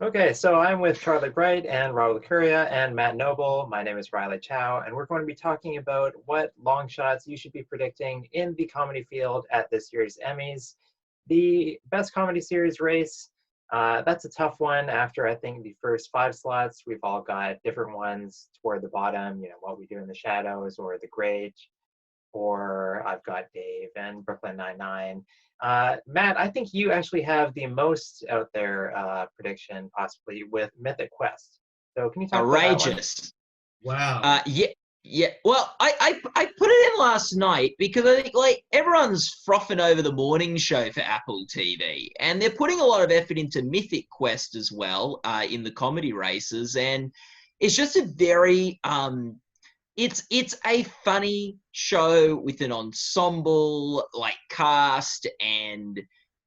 Okay, so I'm with Charlie Bright and Rob Licuria and Matt Noble. My name is Riley Chow, and we're going to be talking about what long shots you should be predicting in the comedy field at this year's Emmys. The best comedy series race, that's a tough one. After I think the first 5 slots, we've all got different ones toward the bottom, What We Do in the Shadows or The Great, or I've got Dave and Brooklyn Nine-Nine. Matt, I think you actually have the most out there prediction, possibly with Mythic Quest. So can you talk about that one? Outrageous. Wow. Yeah. Well, I put it in last night because I think everyone's frothing over the morning show for Apple TV, and they're putting a lot of effort into Mythic Quest as well in the comedy races, and it's just a very it's a funny show with an ensemble cast, and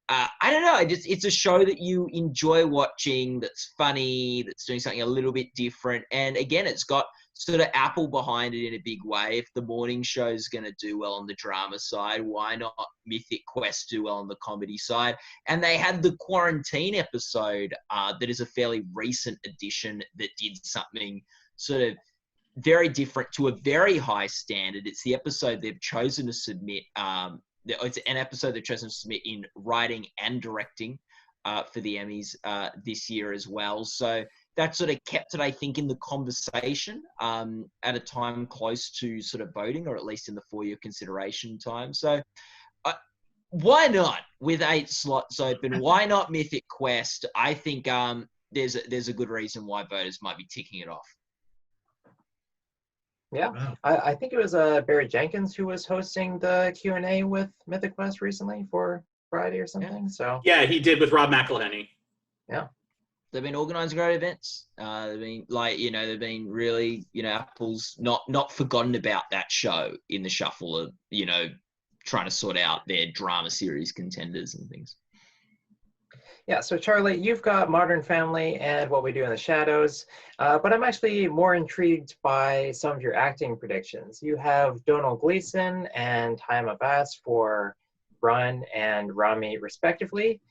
I don't know, it's a show that you enjoy watching, that's funny, that's doing something a little bit different, and again, it's got sort of Apple behind it in a big way. If the morning show is going to do well on the drama side, why not Mythic Quest do well on the comedy side? And they had the quarantine episode that is a fairly recent addition that did something sort of very different to a very high standard. It's the episode they've chosen to submit. It's an episode they've chosen to submit in writing and directing for the Emmys this year as well. So that sort of kept it, I think, in the conversation at a time close to sort of voting, or at least in the 4-year consideration time. So why not, with 8 slots open? Why not Mythic Quest? I think there's a good reason why voters might be ticking it off. Yeah, Wow. I think it was Barry Jenkins who was hosting the Q&A with Mythic Quest recently for Friday or something. So Yeah, he did with Rob McElhenney. yeah. They've been organising great events. They've been they've been really, Apple's not forgotten about that show in the shuffle of, trying to sort out their drama series contenders and things. Yeah, so Charlie, you've got Modern Family and What We Do in the Shadows, but I'm actually more intrigued by some of your acting predictions. You have Donald Gleason and Chaim Abbas for Run and Rami, respectively,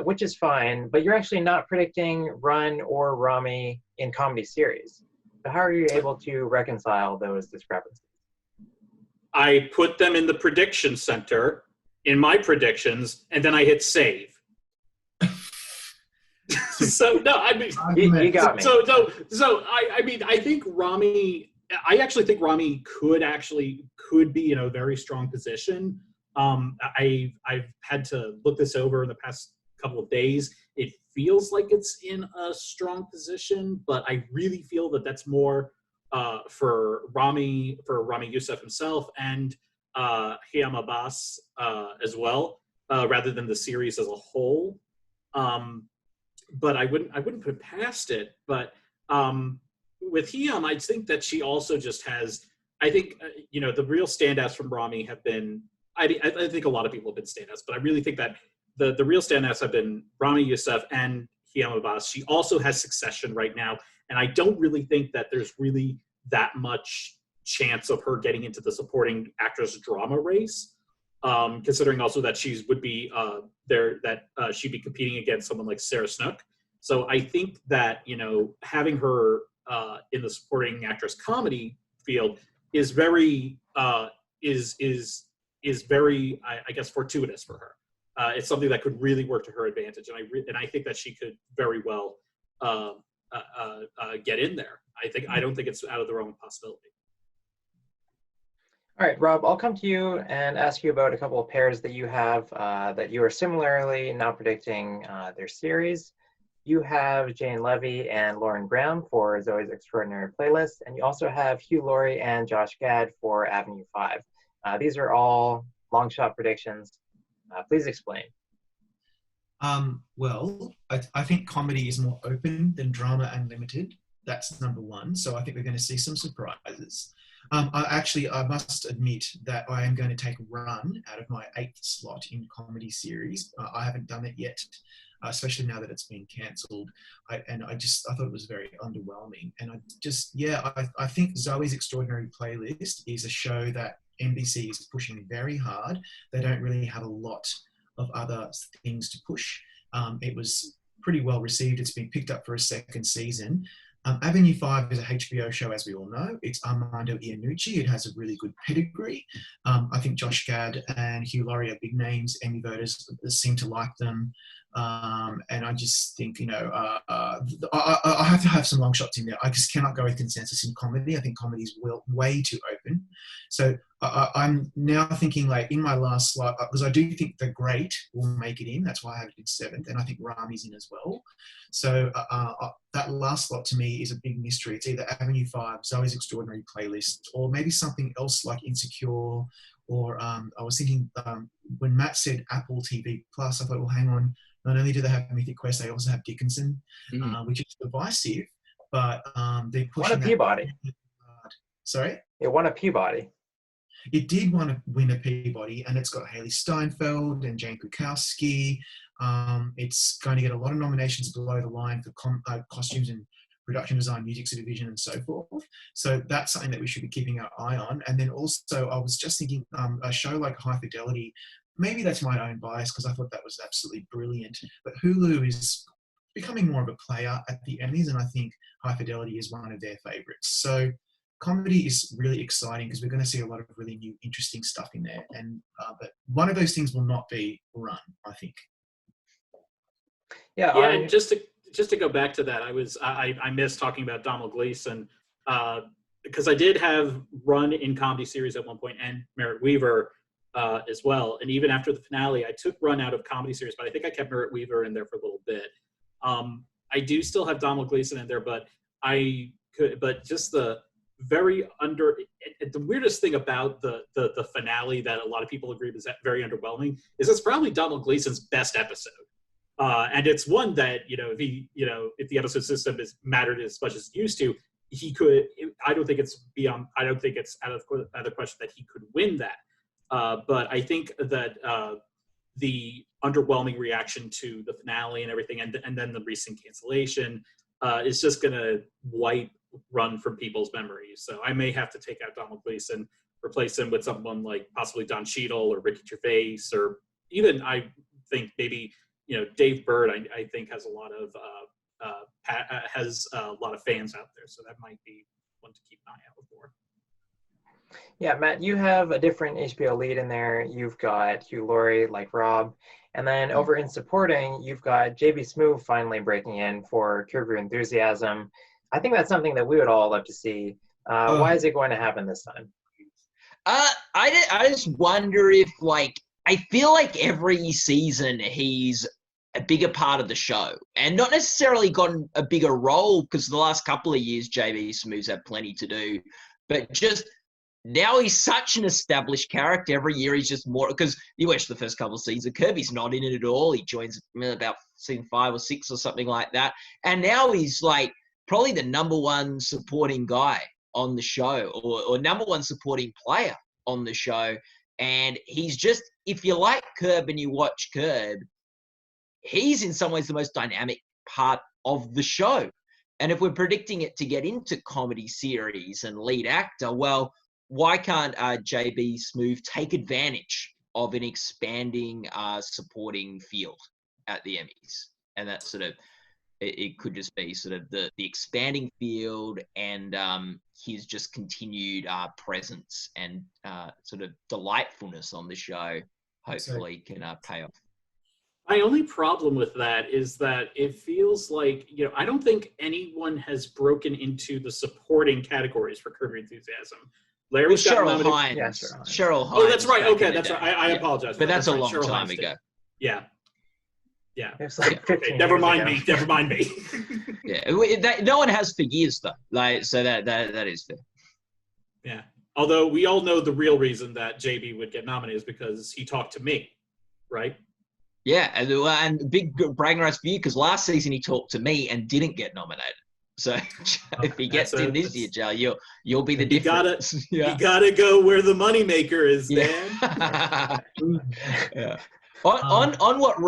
which is fine, but you're actually not predicting Run or Rami in comedy series. So how are you able to reconcile those discrepancies? I put them in the prediction center in my predictions, and then I hit save. So no, I mean, you got me. So I mean, I think Rami. I actually think Rami could be in a very strong position. I've had to look this over in the past couple of days. It feels like it's in a strong position, but I really feel that that's more for Rami Youssef himself and Chaim Abbas as well, rather than the series as a whole. But I wouldn't put it past it. But with Chaim, I think that she also just has. I think the real standouts from Rami have been. I think a lot of people have been standouts, but I really think that the real standouts have been Rami Youssef and Chaim Abbas. She also has Succession right now, and I don't really think that there's really that much chance of her getting into the supporting actress drama race. Considering also that she'd be competing against someone like Sarah Snook. So I think that, having her in the supporting actress comedy field is very, is very, I guess, fortuitous for her. It's something that could really work to her advantage. And I think that she could very well get in there. I don't think it's out of the realm of possibility. All right, Rob, I'll come to you and ask you about a couple of pairs that you have that you are similarly now predicting their series. You have Jane Levy and Lauren Graham for Zoe's Extraordinary Playlist, and you also have Hugh Laurie and Josh Gad for Avenue 5. These are all long shot predictions. Please explain. Well, I think comedy is more open than drama and limited. That's number one. So I think we're going to see some surprises. I must admit that I am going to take Run out of my 8th slot in comedy series. I haven't done it yet, especially now that it's been cancelled. I thought it was very underwhelming. And I think Zoe's Extraordinary Playlist is a show that NBC is pushing very hard. They don't really have a lot of other things to push. It was pretty well received. It's been picked up for a second season. Avenue 5 is a HBO show, as we all know. It's Armando Iannucci. It has a really good pedigree. I think Josh Gad and Hugh Laurie are big names. Emmy voters seem to like them. And I just think, I have to have some long shots in there. I just cannot go with consensus in comedy. I think comedy is way too open. So I'm now thinking, like, in my last slot, because I do think The Great will make it in. That's why I have it in 7th. And I think Rami's in as well. So that last slot to me is a big mystery. It's either Avenue 5, Zoe's Extraordinary Playlist, or maybe something else like Insecure. Or I was thinking, when Matt said Apple TV Plus, I thought, well, hang on. Not only do they have Mythic Quest, they also have Dickinson, which is divisive, but they're pushing. Won a Peabody. Sorry? It won a Peabody. It did want to win a Peabody, and it's got Haley Steinfeld and Jane Krakowski. It's going to get a lot of nominations below the line for costumes and production design, music supervision, and so forth. So that's something that we should be keeping our eye on. And then also, I was just thinking, a show like High Fidelity, maybe that's my own bias because I thought that was absolutely brilliant. But Hulu is becoming more of a player at the Emmys, and I think High Fidelity is one of their favourites. So comedy is really exciting because we're going to see a lot of really new, interesting stuff in there. And but one of those things will not be Run, I think. Yeah. And just to go back to that, I missed talking about Donald Gleason because I did have Run in comedy series at one point and Merritt Wever as well. And even after the finale, I took Run out of comedy series, but I think I kept Merritt Wever in there for a little bit. I do still have Donald Gleason in there, but just the the weirdest thing about the finale that a lot of people agree is very underwhelming is it's probably Donald Gleason's best episode. And it's one that, if the episode system is mattered as much as it used to, he could, I don't think it's out of the question that he could win that. But I think that the underwhelming reaction to the finale and everything, and then the recent cancellation is just going to wipe Run from people's memories. So I may have to take out Donald Gleason, replace him with someone like possibly Don Cheadle or Ricky Gervais, or even I think maybe Dave Bird. I think has a lot of fans out there, so that might be one to keep an eye out for. Yeah, Matt, you have a different HBO lead in there. You've got Hugh Laurie, like Rob. And then over in supporting, you've got J.B. Smoove finally breaking in for Curb Your Enthusiasm. I think that's something that we would all love to see. Why is it going to happen this time? I just wonder if, I feel like every season he's a bigger part of the show and not necessarily gotten a bigger role because the last couple of years, J.B. Smoove's had plenty to do, but just now he's such an established character. Every year he's just more, because you watch the first couple of seasons, Kirby's not in it at all. He joins about season 5 or 6 or something like that. And now he's probably the number one supporting guy on the show or number one supporting player on the show. And he's just, if you like Curb and you watch Curb, he's in some ways the most dynamic part of the show. And if we're predicting it to get into comedy series and lead actor, well, why can't J.B. Smoove take advantage of an expanding supporting field at the Emmys? And that sort of, it could just be sort of the expanding field and his just continued presence and sort of delightfulness on the show hopefully can pay off. My only problem with that is that it feels like, I don't think anyone has broken into the supporting categories for Curb Your Enthusiasm. Larry's got Cheryl Hines. Yeah, Cheryl Hines. Oh, that's right. Okay, that's right. I apologize. But that's a long Cheryl time Hines ago. Yeah. Yeah. It's like 15 okay, never mind years me. Never mind me. Yeah, no one has for years though. So that is fair. Yeah. Although we all know the real reason that JB would get nominated is because he talked to me, right? Yeah, and big bragging rights for you because last season he talked to me and didn't get nominated. So if he gets in this year, Joe, you'll be the difference. You gotta go where the moneymaker is, Dan. Yeah. On what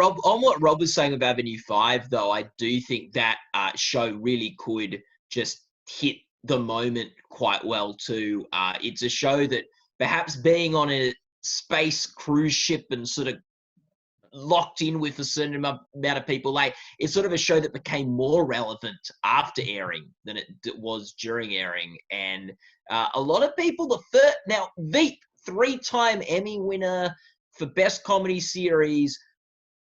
Rob was saying about Avenue 5, though, I do think that show really could just hit the moment quite well too. It's a show that perhaps being on a space cruise ship and sort of locked in with a certain amount of people. Like, it's sort of a show that became more relevant after airing than it was during airing. And a lot of people, now Veep, 3-time Emmy winner for Best Comedy Series,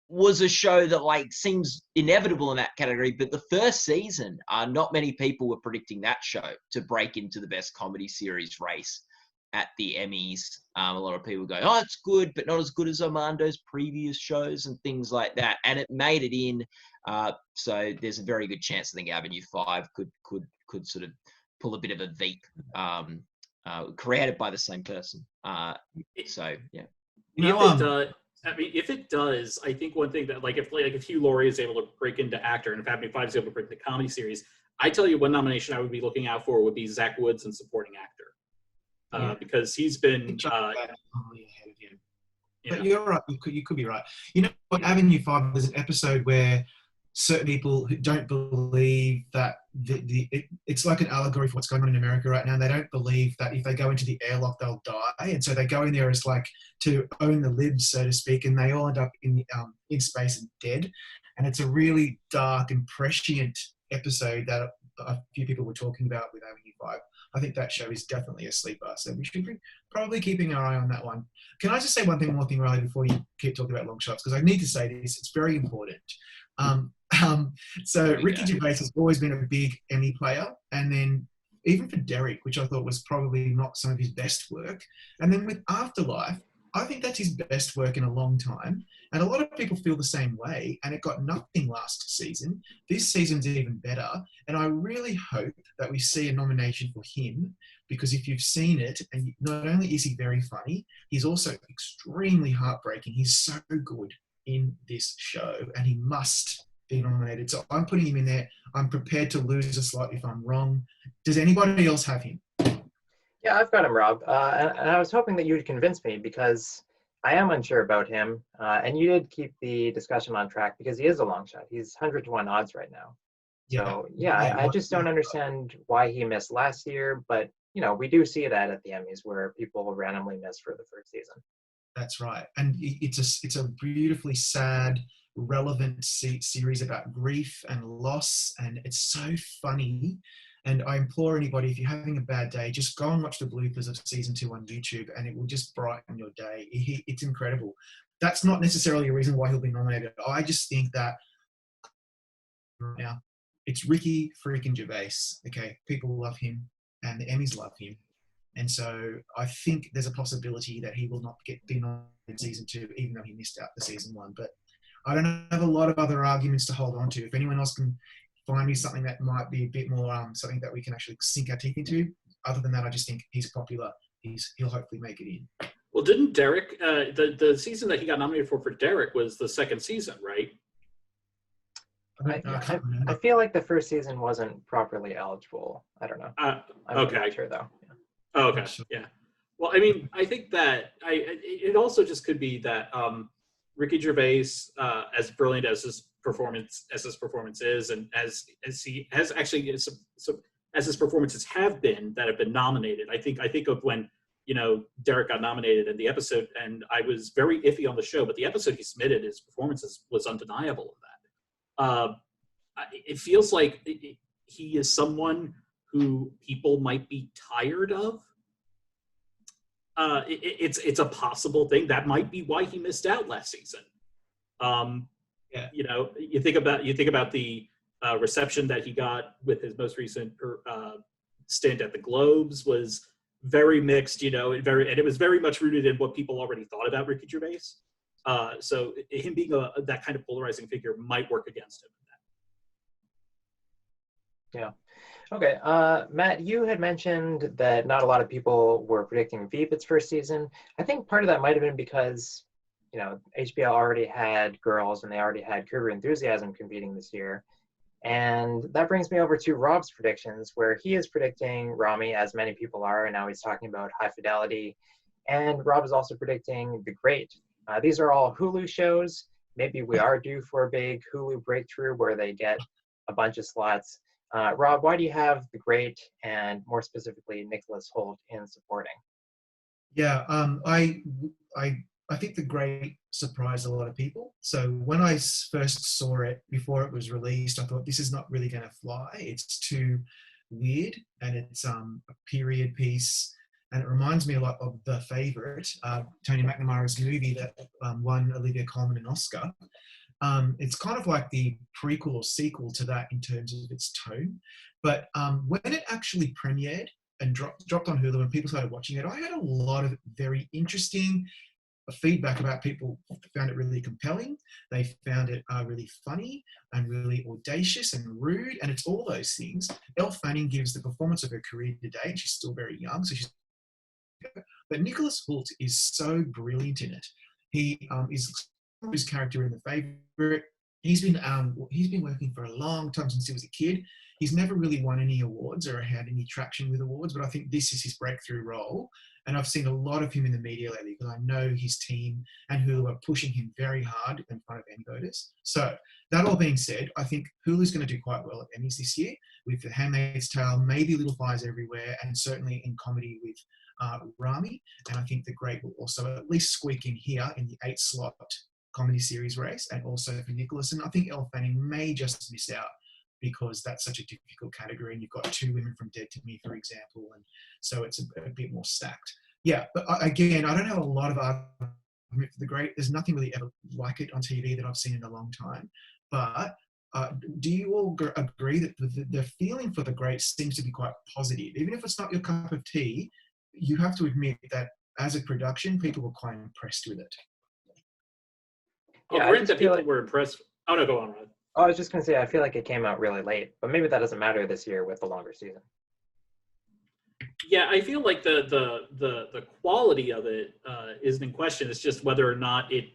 was a show that like seems inevitable in that category. But the first season, not many people were predicting that show to break into the Best Comedy Series race at the Emmys. A lot of people go, oh, it's good, but not as good as Armando's previous shows and things like that. And it made it in. So there's a very good chance I think Avenue 5 could sort of pull a bit of a Veep, created by the same person. So yeah. If it does, I think one thing that if Hugh Laurie is able to break into actor, and if Avenue 5 is able to break the comedy series, I tell you one nomination I would be looking out for would be Zach Woods in supporting actor. Because he's been ahead of him. But you're right. You could be right. You know, on Avenue 5, there's an episode where certain people who don't believe that it's like an allegory for what's going on in America right now. They don't believe that if they go into the airlock, they'll die, and so they go in there as like to own the libs, so to speak, and they all end up in space and dead. And it's a really dark and prescient episode that a few people were talking about with Avenue 5. I think that show is definitely a sleeper, so we should be probably keeping our eye on that one. Can I just say one more thing, Riley, before you keep talking about long shots? Because I need to say this, it's very important. So Ricky Gervais has always been a big Emmy player, and then even for Derek, which I thought was probably not some of his best work, and then with Afterlife, I think that's his best work in a long time, and a lot of people feel the same way, and it got nothing last season. This season's even better, and I really hope that we see a nomination for him, because if you've seen it, and not only is he very funny, he's also extremely heartbreaking. He's so good in this show, and he must be nominated. So I'm putting him in there. I'm prepared to lose a slot if I'm wrong. Does anybody else have him? Yeah, I've got him, Rob. And I was hoping that you would convince me, because I am unsure about him. And you did keep the discussion on track, because he is a long shot. He's 100-to-1 odds right now. So I just don't understand why he missed last year. But, you know, we do see that at the Emmys where people randomly miss for the first season. That's right. And it's a beautifully sad, relevant series about grief and loss. And it's so funny. And I implore anybody, if you're having a bad day, just go and watch the bloopers of season 2 on YouTube, and it will just brighten your day. It's incredible. That's not necessarily a reason why he'll be nominated. I just think that now it's Ricky freaking Gervais. Okay, people love him, and the Emmys love him, and so I think there's a possibility that he will not be nominated in season 2, even though he missed out the season 1. But I don't have a lot of other arguments to hold on to. If anyone else can find me something that might be a bit more something that we can actually sink our teeth into. Other than that, I just think he's popular. He'll hopefully make it in. Well, didn't Derek, the season that he got nominated for Derek was the second season, right? I feel like the first season wasn't properly eligible. I don't know. I'm not sure, though. Yeah. Oh, okay, yeah. Well, I mean, I think that it also just could be that Ricky Gervais, as brilliant as his performance is, and as he has actually as his performances have been that have been nominated. I think of when, you know, Derek got nominated in the episode, and I was very iffy on the show, but the episode he submitted, his performances was undeniable of that. It feels like he is someone who people might be tired of. It's a possible thing. That might be why he missed out last season. You know, you think about the reception that he got with his most recent stint at the Globes was very mixed. You know, and it was very much rooted in what people already thought about Ricky Gervais. So him being that kind of polarizing figure might work against him. Yeah. Okay. Matt, you had mentioned that not a lot of people were predicting Veep its first season. I think part of that might have been because, you know, HBO already had Girls and they already had Curb Your Enthusiasm competing this year. And that brings me over to Rob's predictions, where he is predicting Rami, as many people are, and now he's talking about High Fidelity. And Rob is also predicting The Great. These are all Hulu shows. Maybe we are due for a big Hulu breakthrough where they get a bunch of slots. Rob, why do you have The Great and more specifically Nicholas Hoult in supporting? Yeah, I I think The Great surprised a lot of people. So when I first saw it before it was released, I thought this is not really going to fly. It's too weird, and it's a period piece, and it reminds me a lot of The Favourite, Tony McNamara's movie that won Olivia Colman an Oscar. It's kind of like the prequel or sequel to that in terms of its tone. But when it actually premiered and dropped on Hulu and people started watching it, I had a lot of very interesting feedback about people found it really compelling. They found it really funny and really audacious and rude, and it's all those things. Elle Fanning gives the performance of her career to date. She's still very young, so she's. But Nicholas Hoult is so brilliant in it. He is his character in The Favourite. He's been working for a long time, since he was a kid. He's never really won any awards or had any traction with awards, but I think this is his breakthrough role. And I've seen a lot of him in the media lately because I know his team and Hulu are pushing him very hard in front of Emmy voters. So that all being said, I think Hulu's going to do quite well at Emmys this year with The Handmaid's Tale, maybe Little Fires Everywhere, and certainly in comedy with Rami. And I think The Great will also at least squeak in here in the 8-slot comedy series race, and also for Nicholas. And I think Elle Fanning may just miss out because that's such a difficult category, and you've got 2 women from Dead to Me, for example, and so it's a bit more stacked. Yeah, but again, I don't have a lot of argument for The Great. There's nothing really ever like it on TV that I've seen in a long time. But do you all agree that the feeling for The Great seems to be quite positive? Even if it's not your cup of tea, you have to admit that as a production, people were quite impressed with it. Yeah, I read that people were impressed. Oh, no, go on, Rod. Oh, I was just going to say, I feel like it came out really late, but maybe that doesn't matter this year with the longer season. Yeah, I feel like the quality of it isn't in question. It's just whether or not it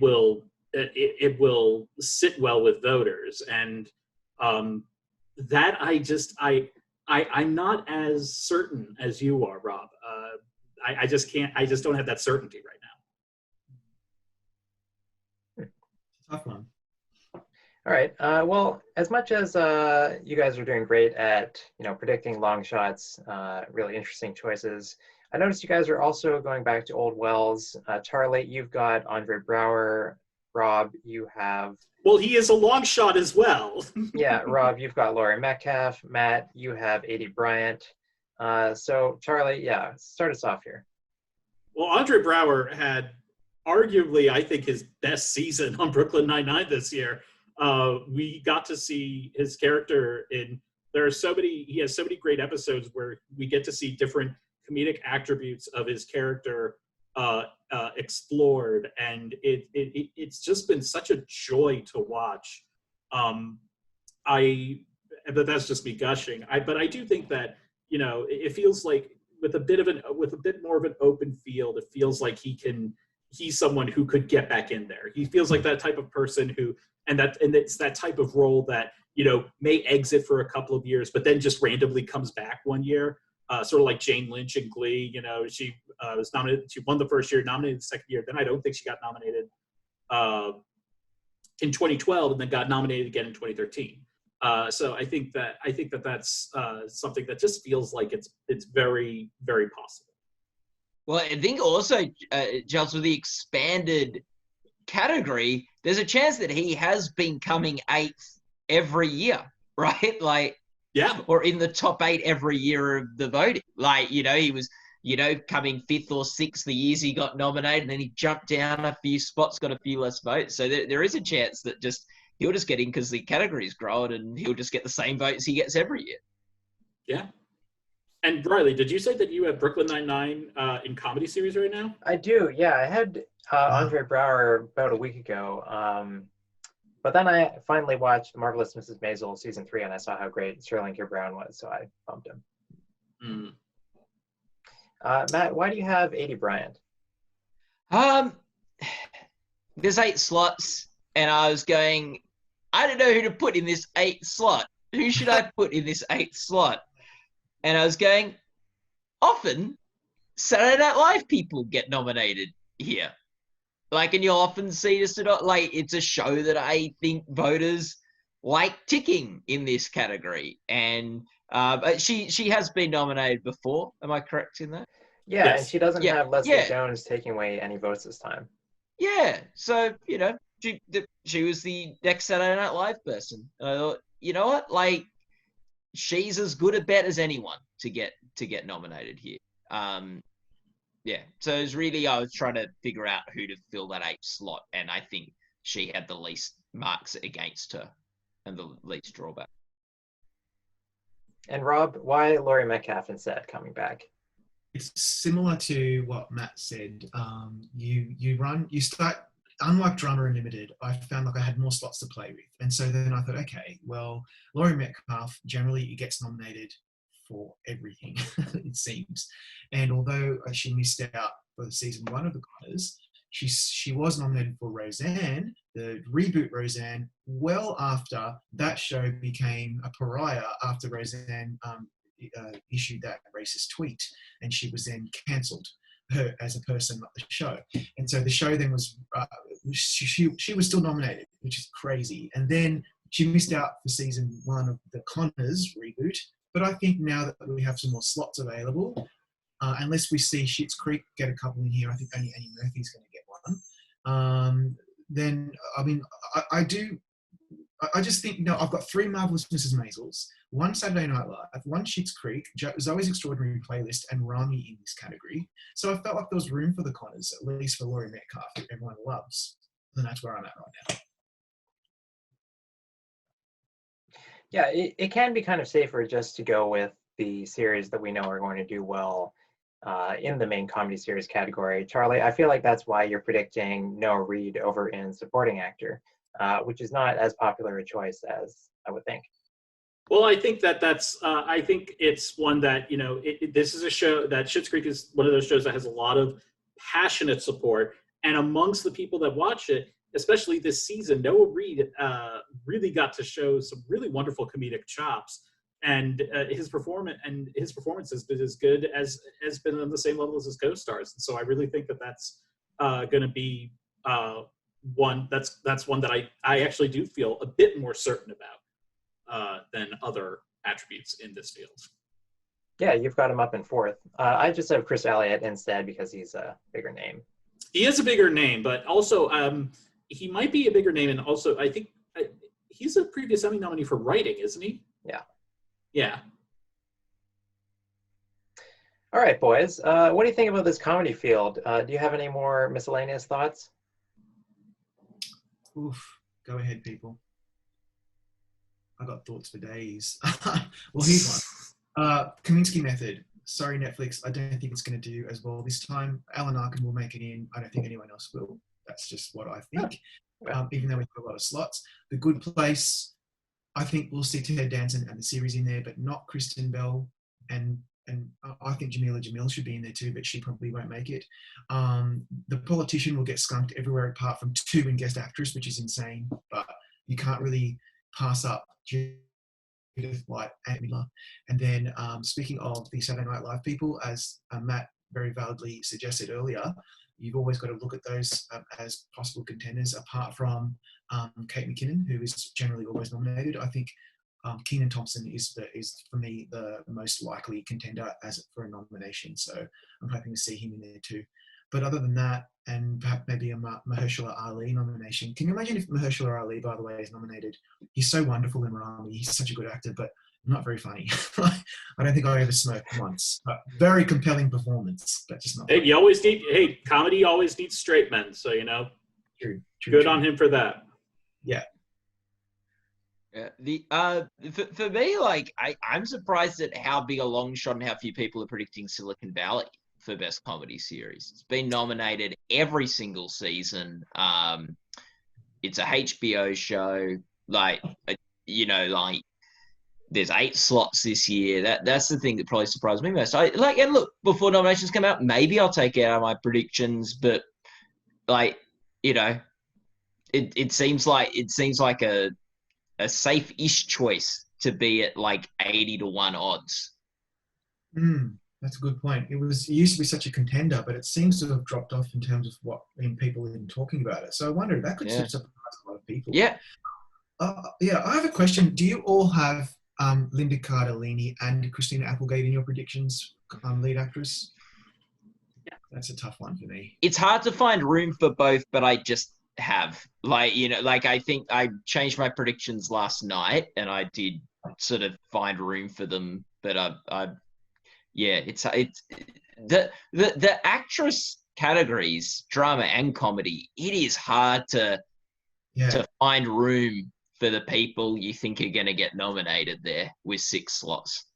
will sit well with voters, and that I'm not as certain as you are, Rob. I just don't have that certainty right now. Tough one. All right. Well, as much as you guys are doing great at predicting long shots, really interesting choices, I noticed you guys are also going back to old wells. Charlie, you've got Andre Brauer. Rob, you have. Well, he is a long shot as well. Yeah, Rob, you've got Laurie Metcalf. Matt, you have A.D. Bryant. So Charlie, yeah, start us off here. Well, Andre Brauer had arguably, I think, his best season on Brooklyn Nine-Nine this year. We got to see his character he has so many great episodes where we get to see different comedic attributes of his character explored, and it's just been such a joy to watch. But that's just me gushing. But I do think that it feels like with a bit more of an open field, it feels like he's someone who could get back in there. He feels like that type of person and it's that type of role that may exit for a couple of years, but then just randomly comes back one year. Sort of like Jane Lynch in Glee. She was nominated. She won the first year, nominated the second year. Then I don't think she got nominated in 2012, and then got nominated again in 2013. So I think that's something that just feels like it's very, very possible. Well, I think also, Giles, with the expanded category, there's a chance that he has been coming 8th every year, right? Like, yeah, or in the top 8 every year of the voting. Like, he was, coming 5th or 6th the years he got nominated, and then he jumped down a few spots, got a few less votes. So there is a chance that he'll just get in because the category's grown, and he'll just get the same votes he gets every year. Yeah. And Riley, did you say that you have Brooklyn Nine-Nine in comedy series right now? I do, yeah. I had Andre Brauer about a week ago. But then I finally watched Marvelous Mrs. Maisel season 3, and I saw how great Sterling K. Brown was, so I bumped him. Matt, why do you have A.D. Bryant? There's 8 slots, and I was going, I don't know who to put in this 8th slot. Who should I put in this 8th slot? And I was going, often Saturday Night Live people get nominated here. Like, and you'll often see this, it's a show that I think voters like ticking in this category. And but she has been nominated before. Am I correct in that? Yeah, Yes. and she doesn't Yeah, have Leslie yeah. Jones taking away any votes this time. Yeah, so she was the next Saturday Night Live person. And I thought, you know what, like she's as good a bet as anyone to get nominated here. Yeah, so it's really I was trying to figure out who to fill that 8th slot, and I think she had the least marks against her and the least drawback. And Rob, why Laurie Metcalf instead coming back? It's similar to what Matt said. You start, unlike Drama Unlimited, I found like I had more slots to play with. And so then I thought, okay, well, Laurie Metcalf generally gets nominated for everything, it seems. And although she missed out for season 1 of the Conners, she was nominated for Roseanne, the reboot Roseanne, well after that show became a pariah after Roseanne issued that racist tweet, and she was then cancelled, her as a person of the show. And so the show then was she was still nominated, which is crazy. And then she missed out for season 1 of the Conners reboot. But I think now that we have some more slots available, unless we see Schitt's Creek get a couple in here, I think only Annie Murphy's going to get one. Then I mean, I just think, no, I've got 3 Marvelous Mrs. Maisels, 1 Saturday Night Live, 1 Schitt's Creek, Zoe's Extraordinary Playlist, and Rami in this category. So I felt like there was room for the Conners, at least for Laurie Metcalf, who everyone loves. And that's where I'm at right now. Yeah, it can be kind of safer just to go with the series that we know are going to do well in the main comedy series category. Charlie, I feel like that's why you're predicting Noah Reid over in supporting actor, which is not as popular a choice as I would think. Well, I think that's I think it's one that, this is a show that Schitt's Creek is one of those shows that has a lot of passionate support. And amongst the people that watch it, especially this season, Noah Reid really got to show some really wonderful comedic chops. And his performance has been as good as has been on the same level as his co-stars. And so I really think that that's going to be one that's one that I actually do feel a bit more certain about than other attributes in this field. Yeah, you've got him up in 4th. I just have Chris Elliott instead because he's a bigger name. He is a bigger name, but also he might be a bigger name, and also I think he's a previous Emmy nominee for writing, isn't he? Yeah. Yeah. All right, boys. What do you think about this comedy field? Do you have any more miscellaneous thoughts? Oof. Go ahead, people. I got thoughts for days. Well, here's one. Kaminsky Method. Sorry, Netflix. I don't think it's going to do as well this time. Alan Arkin will make it in. I don't think anyone else will. That's just what I think. Even though we've got a lot of slots. The Good Place. I think we'll see Ted Danson and the series in there, but not Kristen Bell. And I think Jamila Jamil should be in there too, but she probably won't make it. The Politician will get skunked everywhere apart from 2 in Guest Actress, which is insane. But you can't really pass up Judith White and Miller. And then speaking of the Saturday Night Live people, as Matt very validly suggested earlier, you've always got to look at those as possible contenders, apart from Kate McKinnon, who is generally always nominated. I think Kenan Thompson is for me the most likely contender for a nomination. So I'm hoping to see him in there too. But other than that, and perhaps maybe a Mahershala Ali nomination. Can you imagine if Mahershala Ali, by the way, is nominated? He's so wonderful in Rami. He's such a good actor, but not very funny. I don't think I ever smoked once. But very compelling performance, but just not. Hey, comedy always needs straight men. So True, good on him for that. Yeah. For me, like I'm surprised at how big a long shot and how few people are predicting Silicon Valley for Best Comedy Series. It's been nominated every single season. It's a HBO show. There's 8 slots this year. That's the thing that probably surprised me most. And look, before nominations come out, maybe I'll take it out of my predictions, but it seems like a safe-ish choice to be at 80-1 odds. That's a good point. It used to be such a contender, but it seems to have dropped off in terms of what people have been talking about it. So I wonder if that could surprise a lot of people. Yeah. I have a question. Do you all have Linda Cardellini and Christina Applegate in your predictions, lead actress? That's a tough one for me. It's hard to find room for both, but I just have. Like, you know, like I think I changed my predictions last night and I did sort of find room for them, but yeah, it's the actress categories, drama and comedy, it is hard to find room for the people you think are going to get nominated there with 6 slots.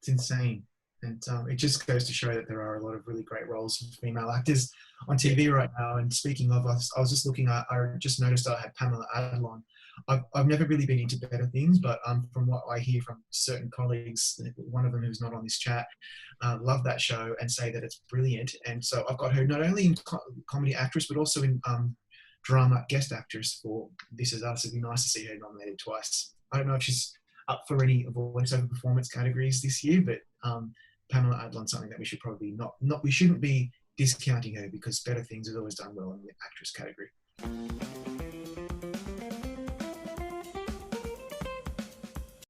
It's insane. And it just goes to show that there are a lot of really great roles for female actors on TV right now. And speaking of, I was just looking at, I just noticed I had Pamela Adlon. I've never really been into Better Things, but from what I hear from certain colleagues, one of them who's not on this chat, love that show and say that it's brilliant. And so I've got her not only in comedy actress, but also in drama guest actress for This Is Us. It'd be nice to see her nominated twice. I don't know if she's up for any voiceover performance categories this year, but Pamela Adlon, something that we should probably we shouldn't be discounting her, because Better Things has always done well in the actress category.